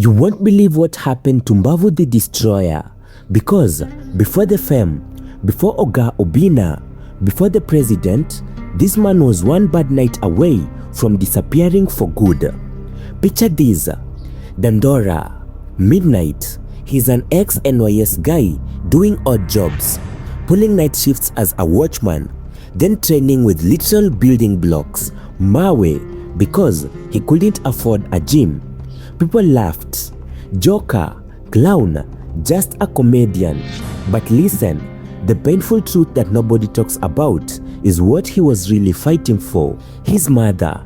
You won't believe what happened to Mbavu the Destroyer, because before the fame, before Oga Obinna, before the president, this man was one bad night away from disappearing for good. Picture this: Dandora, midnight, he's an ex-NYS guy doing odd jobs, pulling night shifts as a watchman, then training with literal building blocks, mawe, because he couldn't afford a gym. People laughed. Joker, clown, just a comedian. But listen, the painful truth that nobody talks about is what he was really fighting for: his mother.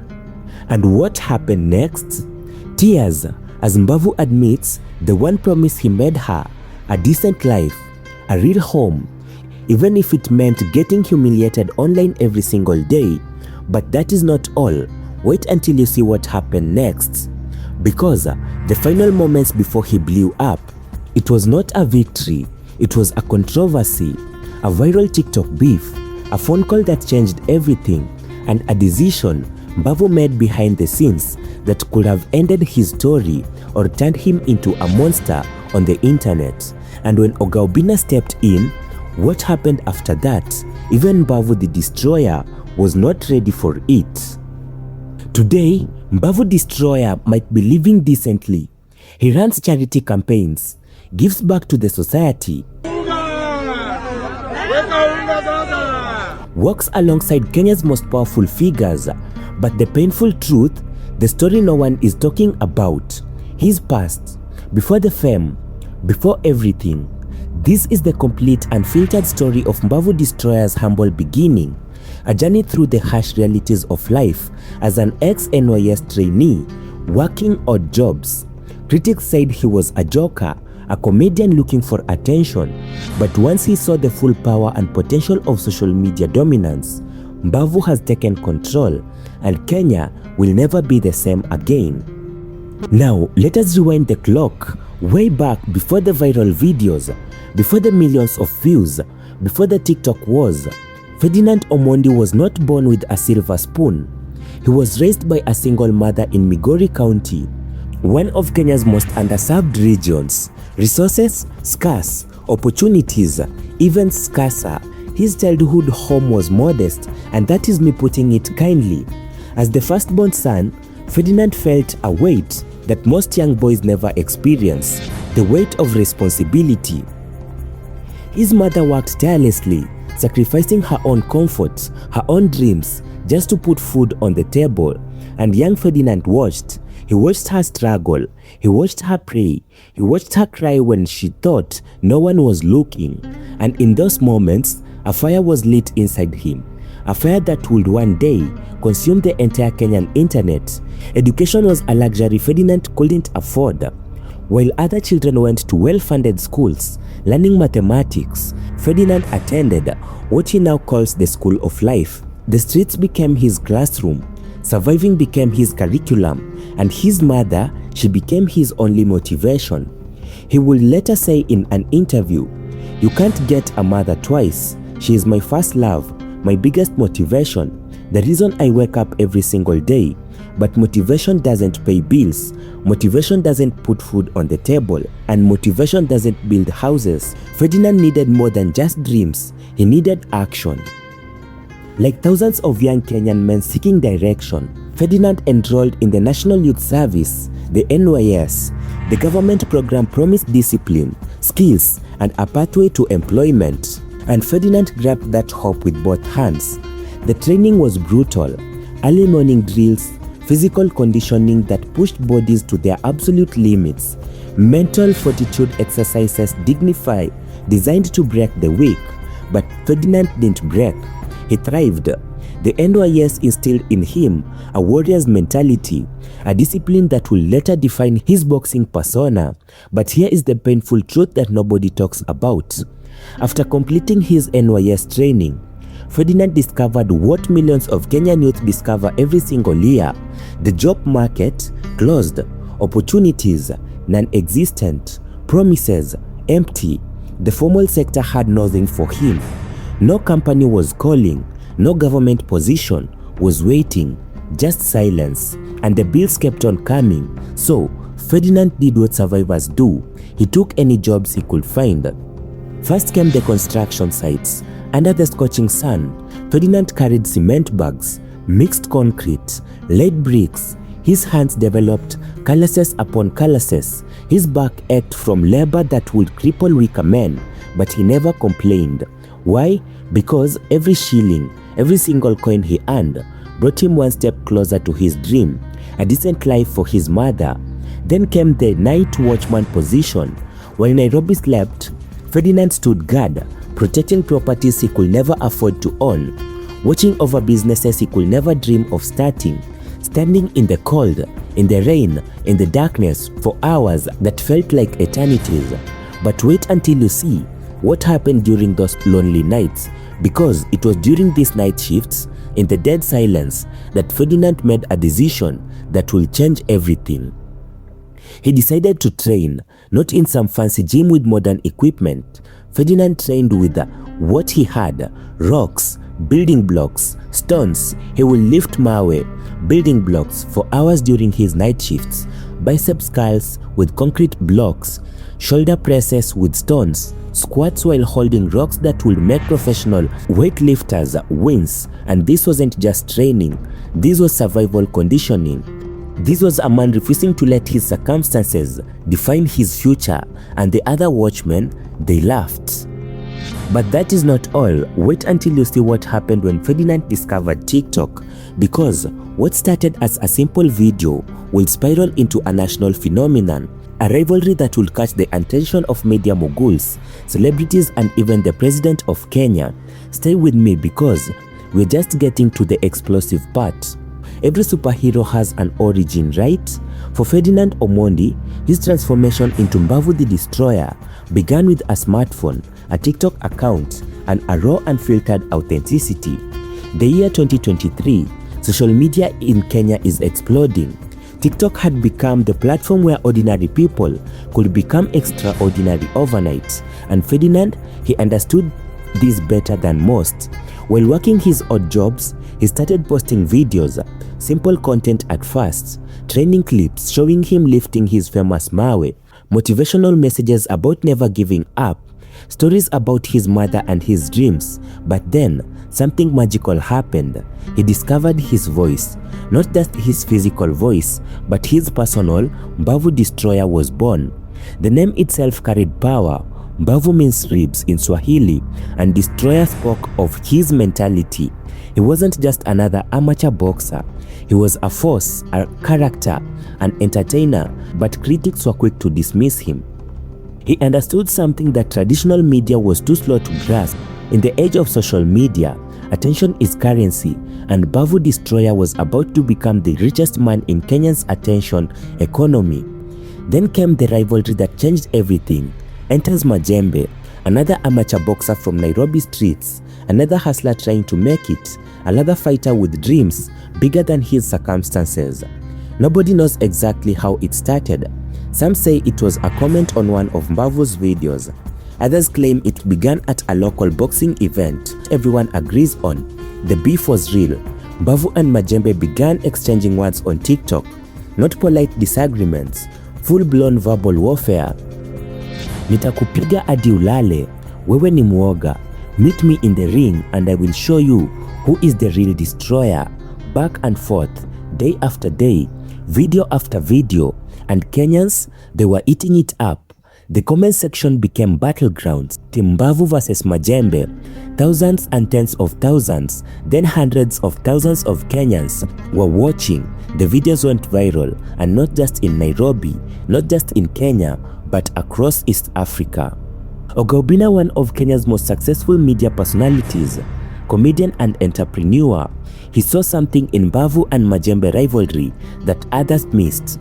And what happened next? Tears, as Mbavu admits the one promise he made her: a decent life, a real home, even if it meant getting humiliated online every single day. But that is not all. Wait until you see what happened next. Because the final moments before he blew up, it was not a victory, it was a controversy, a viral TikTok beef, a phone call that changed everything, and a decision Mbavu made behind the scenes that could have ended his story or turned him into a monster on the internet. And when Oga Obinna stepped in, what happened after that? Even Mbavu the Destroyer was not ready for it. Today, Mbavu Destroyer might be living decently. He runs charity campaigns, gives back to the society, works alongside Kenya's most powerful figures. But the painful truth, the story no one is talking about, his past, before the fame, before everything. This is the complete unfiltered story of Mbavu Destroyer's humble beginning, a journey through the harsh realities of life as an ex-NYS trainee, working odd jobs. Critics said he was a joker, a comedian looking for attention. But once he saw the full power and potential of social media dominance, Mbavu has taken control, and Kenya will never be the same again. Now, let us rewind the clock way back before the viral videos, before the millions of views, before the TikTok wars. Ferdinand Omondi was not born with a silver spoon. He was raised by a single mother in Migori County, one of Kenya's most underserved regions. Resources scarce, opportunities even scarcer. His childhood home was modest, and that is me putting it kindly. As the firstborn son, Ferdinand felt a weight that most young boys never experience: the weight of responsibility. His mother worked tirelessly, sacrificing her own comforts, her own dreams, just to put food on the table. And young Ferdinand watched. He watched her struggle, he watched her pray, he watched her cry when she thought no one was looking. And in those moments, a fire was lit inside him, a fire that would one day consume the entire Kenyan internet. Education was a luxury Ferdinand couldn't afford. While other children went to well-funded schools learning mathematics, Ferdinand attended what he now calls the school of life. The streets became his classroom, surviving became his curriculum, and his mother, she became his only motivation. He would later say in an interview, "You can't get a mother twice. She is my first love, my biggest motivation, the reason I wake up every single day. But motivation doesn't pay bills, motivation doesn't put food on the table, and motivation doesn't build houses." Ferdinand needed more than just dreams, he needed action. Like thousands of young Kenyan men seeking direction, Ferdinand enrolled in the National Youth Service, the NYS. The government program promised discipline, skills, and a pathway to employment. And Ferdinand grabbed that hope with both hands. The training was brutal: early morning drills, physical conditioning that pushed bodies to their absolute limits, mental fortitude exercises dignified, designed to break the weak. But Ferdinand didn't break. He thrived. The NYS instilled in him a warrior's mentality, a discipline that will later define his boxing persona. But here is the painful truth that nobody talks about. After completing his NYS training, Ferdinand discovered what millions of Kenyan youth discover every single year: the job market closed, opportunities non-existent, promises empty. The formal sector had nothing for him. No company was calling, no government position was waiting, just silence. And the bills kept on coming. So Ferdinand did what survivors do. He took any jobs he could find. First came the construction sites. Under the scorching sun, Ferdinand carried cement bags, mixed concrete, laid bricks. His hands developed calluses upon calluses. His back ached from labor that would cripple weaker men, but he never complained. Why? Because every shilling, every single coin he earned brought him one step closer to his dream, a decent life for his mother. Then came the night watchman position. While Nairobi slept, Ferdinand stood guard, protecting properties he could never afford to own, watching over businesses he could never dream of starting, standing in the cold, in the rain, in the darkness for hours that felt like eternities. But wait until you see what happened during those lonely nights, because it was during these night shifts, in the dead silence, that Ferdinand made a decision that will change everything. He decided to train, not in some fancy gym with modern equipment. Ferdinand trained with what he had: rocks, building blocks, stones. He will lift mawe, building blocks, for hours during his night shifts, biceps curls with concrete blocks, shoulder presses with stones, squats while holding rocks that will make professional weightlifters wince. And this wasn't just training, this was survival conditioning. This was a man refusing to let his circumstances define his future, and the other watchmen, they laughed. But that is not all. Wait until you see what happened when Ferdinand discovered TikTok, because what started as a simple video will spiral into a national phenomenon, a rivalry that will catch the attention of media moguls, celebrities, and even the president of Kenya. Stay with me, because we're just getting to the explosive part. Every superhero has an origin, right? For Ferdinand Omondi, his transformation into Mbavu the Destroyer began with a smartphone, a TikTok account, and a raw unfiltered authenticity. The year 2023, social media in Kenya is exploding. TikTok had become the platform where ordinary people could become extraordinary overnight, and Ferdinand, he understood this better than most. While working his odd jobs, he started posting videos, simple content at first, training clips showing him lifting his famous mawe, motivational messages about never giving up, stories about his mother and his dreams. But then, something magical happened. He discovered his voice. Not just his physical voice, but his personal Mbavu Destroyer was born. The name itself carried power. Mbavu means ribs in Swahili, and Destroyer spoke of his mentality. He wasn't just another amateur boxer. He was a force, a character, an entertainer, but critics were quick to dismiss him. He understood something that traditional media was too slow to grasp. In the age of social media, attention is currency, and Mbavu Destroyer was about to become the richest man in Kenya's attention economy. Then came the rivalry that changed everything. Enters Majembe, another amateur boxer from Nairobi streets, another hustler trying to make it, another fighter with dreams bigger than his circumstances. Nobody knows exactly how it started. Some say it was a comment on one of Mbavu's videos. Others claim it began at a local boxing event. Everyone agrees on the beef was real. Mbavu and Majembe began exchanging words on TikTok. Not polite disagreements, full-blown verbal warfare. Nitakupiga hadi ulale, wewe ni muoga. Meet me in the ring and I will show you who is the real destroyer. Back and forth, day after day, video after video, and Kenyans, they were eating it up. The comment section became battlegrounds. Team Mbavu versus Majembe. Thousands and tens of thousands, then hundreds of thousands of Kenyans were watching. The videos went viral, and not just in Nairobi, not just in Kenya, but across East Africa. Oga Obinna, one of Kenya's most successful media personalities, comedian and entrepreneur, he saw something in Mbavu and Majembe rivalry that others missed.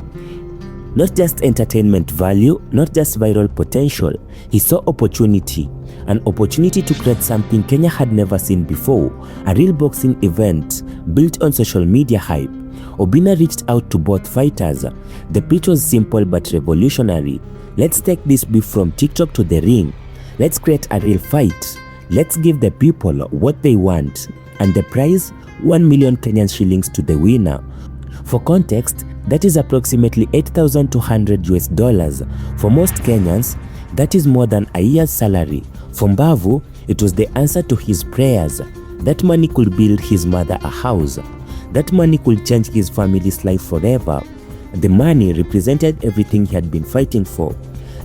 Not just entertainment value, not just viral potential, he saw opportunity. An opportunity to create something Kenya had never seen before, a real boxing event built on social media hype. Obinna reached out to both fighters. The pitch was simple but revolutionary. Let's take this beef from TikTok to the ring. Let's create a real fight. Let's give the people what they want. And the prize, 1 million Kenyan shillings to the winner. For context, That is approximately $8,200 for most Kenyans. That is more than a year's salary. For Mbavu, it was the answer to his prayers. That money could build his mother a house. That money could change his family's life forever. The money represented everything he had been fighting for.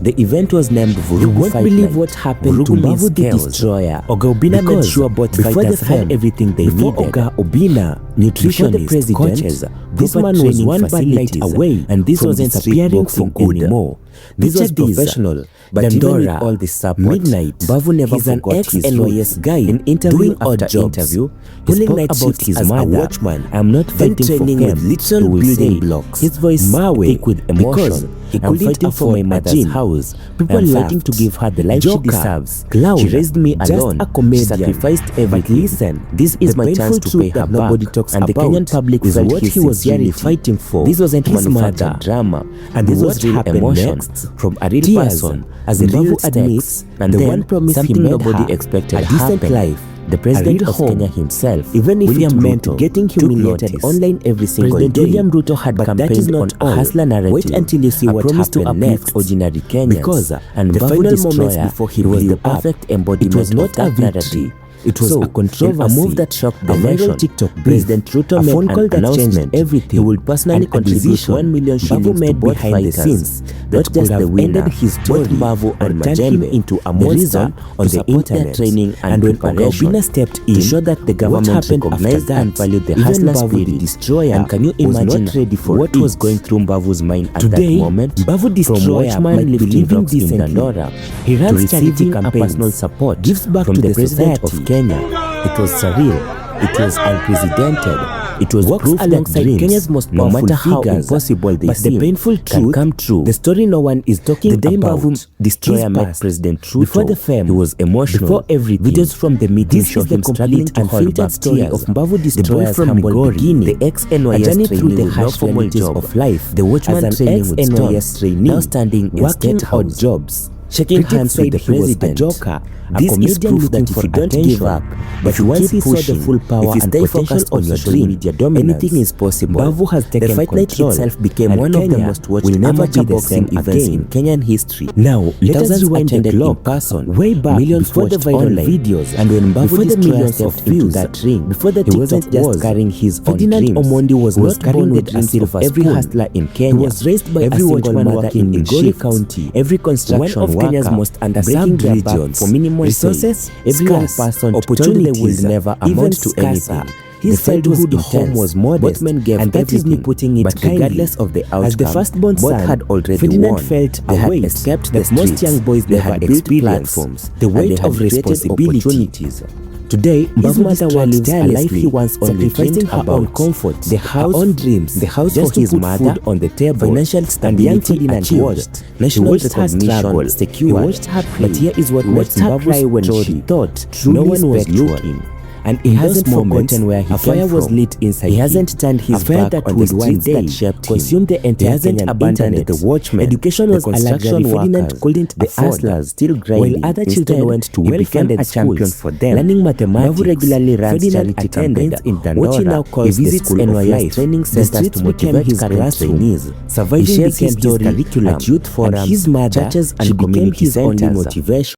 The event was named Vurugu. You won't believe what happened to Mbavu Destroyer. Oga Obinna made sure both fighters had everything they needed. Oga Obinna, nutritionists, coaches, this man was one bad night away, and this wasn't appearing for good anymore. This was professional, but even with all this support, midnight, Mbavu never forgot his NYS guy in interview after interview, pulling night about his mother. Watchman, I'm not fighting for fame, with literal building blocks. His voice thick with emotion. He couldn't afford my mother's house. People fighting to give her the life she deserves. Clown, she raised me alone. Just a comedian. She sacrificed everything. But listen, this is my chance to pay her back. Nobody talks and the Kenyan public is what he was really fighting for. This wasn't manufactured drama, and this was real emotion from a real person, as Mbavu admits, and the one promise something nobody expected, a decent life. The president of Kenya himself, even if it meant getting humiliated online every single day. President Ruto had campaigned on a hustler narrative. Wait until you see what happened next. Ordinary Kenyans. Because and the final moments before he was the perfect embodiment. It was not a victory. It was a controversy, a move that shocked the nation. TikTok President Ruto made phone call that changed everything. He would personally contribute 1 million shillings to both behind the scenes. That just the winner. His story, Mbavu and Majembe into a monster on the internet training and when Oga Obinna stepped in to show that the government recognized and valued the hustler spirit. Destroyer. And can you imagine ready for what was going through Mbavu's mind at that moment? Mbavu Destroyer might be living decently. He runs charity campaigns, personal support, gives back from the president of Kenya. It was surreal. It was unprecedented. It was proof alongside Kenya's most powerful no matter how impossible they seem, the painful truth come true. The story no one is talking about. The day Mbavu Destroyer met President Ruto, before the fame, he was emotional. Before everything, videos from the meeting show him struggling to hold back story of Mbavu Destroyer's humble beginning, the ex-NYS trainee with no formal job of life, the Watchman training with NYS trainee, now standing in working odd jobs. Shaking hands with the president, a joker, a comedian looking that if you don't give up, but if you once he saw the full power and stay focused on your dream, media dominance, anything is possible. Mbavu has taken the fight control. Night itself became one of the most watched amateur boxing events in Kenyan history. Now, let us rewind the clock in person, way back millions before the viral videos, and when Mbavu Destroyer stepped into that ring, before the TikTok wasn't just carrying his own dreams. Ferdinand Omondi was not carrying the dreams of every hustler in Kenya. He was raised by every Watchman working in Migori County, every construction worker, Kenya's most underserved regions for minimum resources, every young person opportunity will never amount to anything. His childhood home was modest, and that is me putting it but regardless of the outcome. As the firstborn son had already Ferdinand felt they had escaped the streets. Most young boys never experienced platforms, the weight of responsibilities. Today, Mbavu's mother works tirelessly, sacrificing her own comfort, the house, her own dreams, the house just for his mother on the table, financial stability achieved, national recognition secured. He watched her pray, but here is what makes Mbavu cry when she thought no one was looking. And he hasn't forgotten where he came from. A fire was lit inside. He hasn't turned his back on the streets that shaped him. Consumed the entire Kenyan abandoned the Watchman. Education was a luxury Ferdinand couldn't the hustlers still grinding. While other children went to well-funded schools for them. Learning mathematics. Mbavu regularly runs charity campaigns in Dandora. What he now calls the school of life. Training centers to motivate his trainees. Surviving became his curriculum. At youth forums, his mother, churches and community centers. Motivation.